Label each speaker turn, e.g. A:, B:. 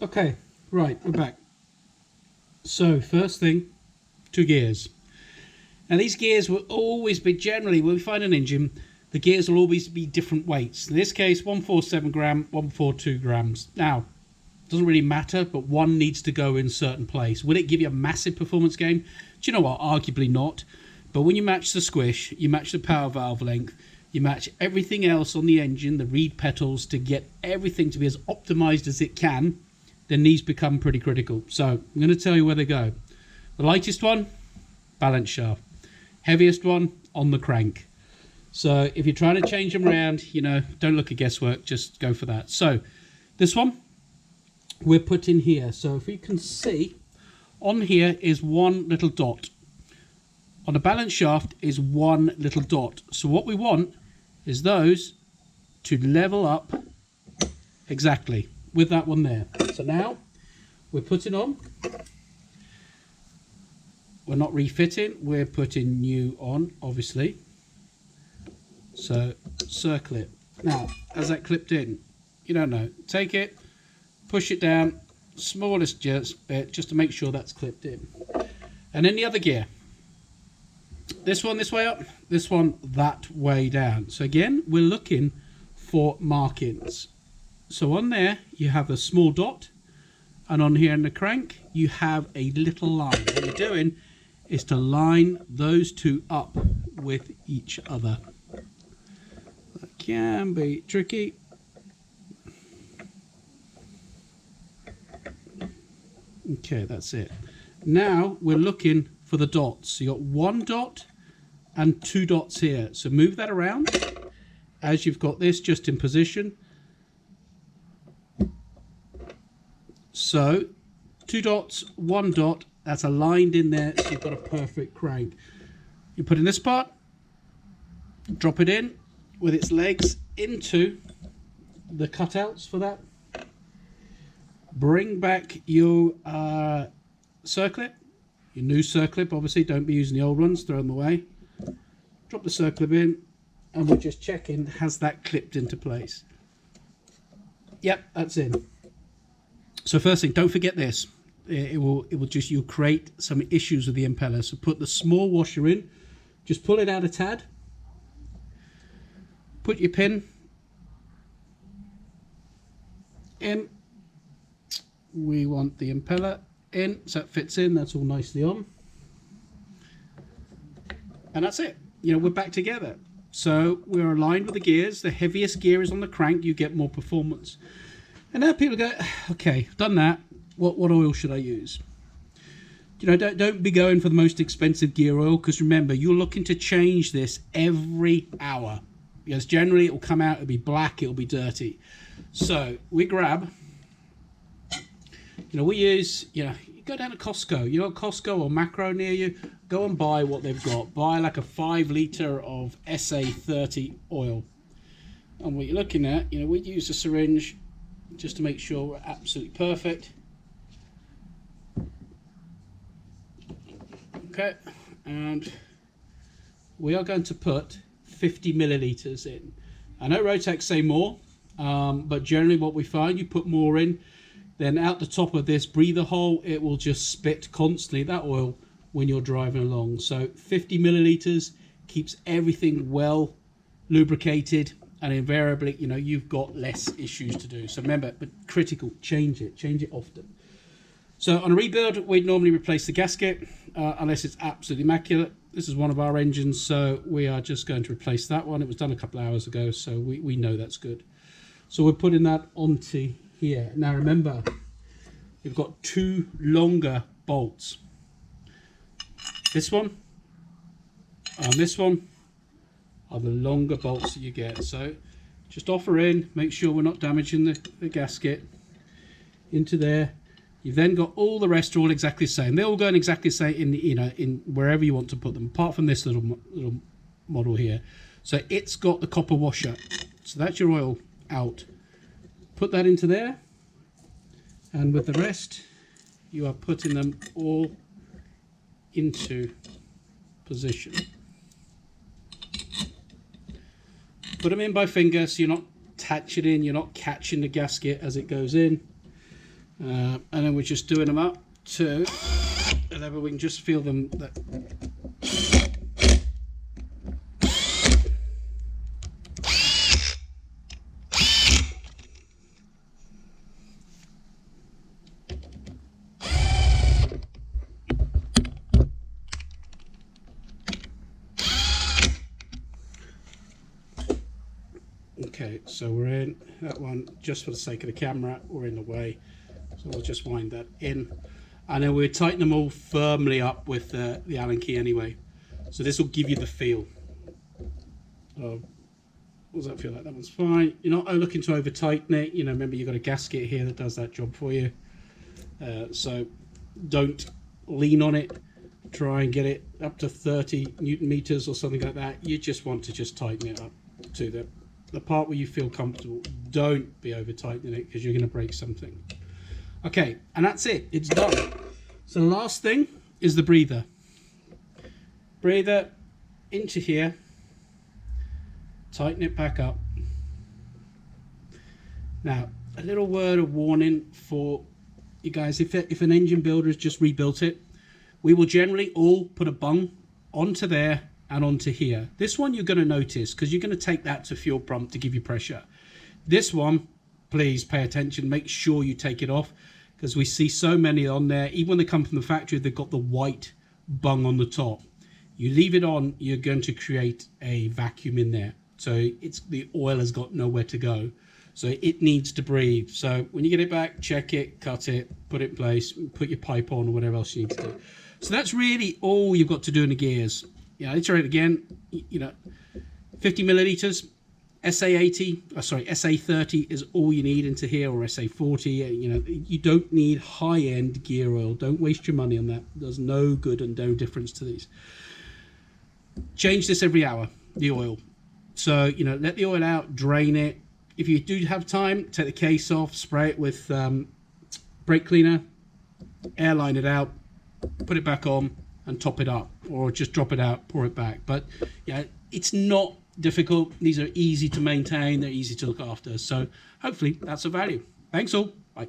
A: Okay, right, we're back. So first thing, 2 gears. Now these gears will always be, generally when we find an engine, the gears will always be different weights. In this case, 147 gram, 142 grams. Now, it doesn't really matter, but one needs to go in a certain place. Will it give you a massive performance gain? Do you know what? Arguably not. But when you match the squish, you match the power valve length, you match everything else on the engine, the reed petals, to get everything to be as optimized as it can, then these become pretty critical. So I'm going to tell you where they go. The lightest one, balance shaft. Heaviest one, on the crank. So if you're trying to change them around, you know, don't look at guesswork, just go for that. So this one, we're put in here. So if you can see, on here is one little dot. On the balance shaft is one little dot. So what we want is those to level up exactly with that one there. So now we're putting on. We're not refitting, we're putting new on, obviously. So Circlip. Now, as that clipped in, you don't know. Take it, push it down, smallest bit, just to make sure that's clipped in. And then the other gear. This one this way up, this one that way down. So again, we're looking for markings. So on there, you have a small dot, and on here in the crank, you have a little line. What you're doing is to line those two up with each other. That can be tricky. Okay, that's it. Now we're looking for the dots. So you got one dot and 2 dots here. So move that around as you've got this just in position. So 2 dots, 1 dot, that's aligned in there, so you've got a perfect crank. You put in this part, drop it in with its legs into the cutouts for that. Bring back your Circlip, your new Circlip, obviously, don't be using the old ones, throw them away. Drop the Circlip in, and we're just checking, has that clipped into place? Yep, that's in. So first thing, don't forget this. You'll create some issues with the impeller. So put the small washer in, just pull it out a tad, put your pin in. We want the impeller in, so it fits in, that's all nicely on. And that's it. You know, we're back together. So we're aligned with the gears. The heaviest gear is on the crank, you get more performance. And now people go, okay, I've done that. What oil should I use? You know, don't be going for the most expensive gear oil, because remember, you're looking to change this every hour. Because generally it will come out, it'll be black, it'll be dirty. So we grab, you know, we use, you know, you go down to Costco, you know, Costco or Macro near you, go and buy what they've got. Buy like a 5 litre of SA30 oil. And what you're looking at, you know, we'd use a syringe just to make sure we're absolutely perfect. Okay, and we are going to put 50 millilitres in. I know Rotax say more, but generally what we find, you put more in, then out the top of this breather hole, it will just spit constantly that oil when you're driving along. So 50 millilitres keeps everything well lubricated, and invariably, you know, you've got less issues to do. So remember, but critical, change it often. So on a rebuild, we'd normally replace the gasket, unless it's absolutely immaculate. This is one of our engines, so we are just going to replace that one. It was done a couple of hours ago, so we know that's good. So we're putting that onto here. Now remember, we've got 2 longer bolts. This one and this one are the longer bolts that you get. So just offer in, make sure we're not damaging the gasket into there. You've then got all the rest are all exactly the same. They're all going exactly the same in, you know, in wherever you want to put them, apart from this little model here. So it's got the copper washer. So that's your oil out. Put that into there, and with the rest, you are putting them all into position. Put them in by finger, so you're not touching in, you're not catching the gasket as it goes in. and then we're just doing them up to a level we can just feel them. Okay, so we're in that one. Just for the sake of the camera, we're in the way, so we'll just wind that in, and then we'll tighten them all firmly up with the Allen key anyway. So this will give you the feel. What does that feel like? That one's fine. You're not looking to over tighten it. You know, remember you've got a gasket here that does that job for you. So don't lean on it. Try and get it up to 30 Newton meters or something like that. You just want to just tighten it up to the part where you feel comfortable. Don't be over tightening it because you're going to break something. Okay, and that's it. It's done. So the last thing is the breather. Breather into here. Tighten it back up. Now, a little word of warning for you guys. If an engine builder has just rebuilt it, we will generally all put a bung onto there and onto here. This one you're going to notice because you're going to take that to fuel pump to give you pressure. This one, please pay attention. Make sure you take it off because we see so many on there. Even when they come from the factory, they've got the white bung on the top. You leave it on, you're going to create a vacuum in there. So the oil has got nowhere to go. So it needs to breathe. So when you get it back, check it, cut it, put it in place, put your pipe on or whatever else you need to do. So that's really all you've got to do in the gears. You know, iterate again, 50 milliliters, SA30 is all you need into here, or SA40. You know, you don't need high-end gear oil. Don't waste your money on that. There's no good and no difference to these. Change this every hour, the oil. So, let the oil out, drain it. If you do have time, take the case off, spray it with brake cleaner, airline it out, put it back on and top it up, or just drop it out, pour it back. But yeah, it's not difficult. These are easy to maintain. They're easy to look after. So hopefully that's of value. Thanks all. Bye.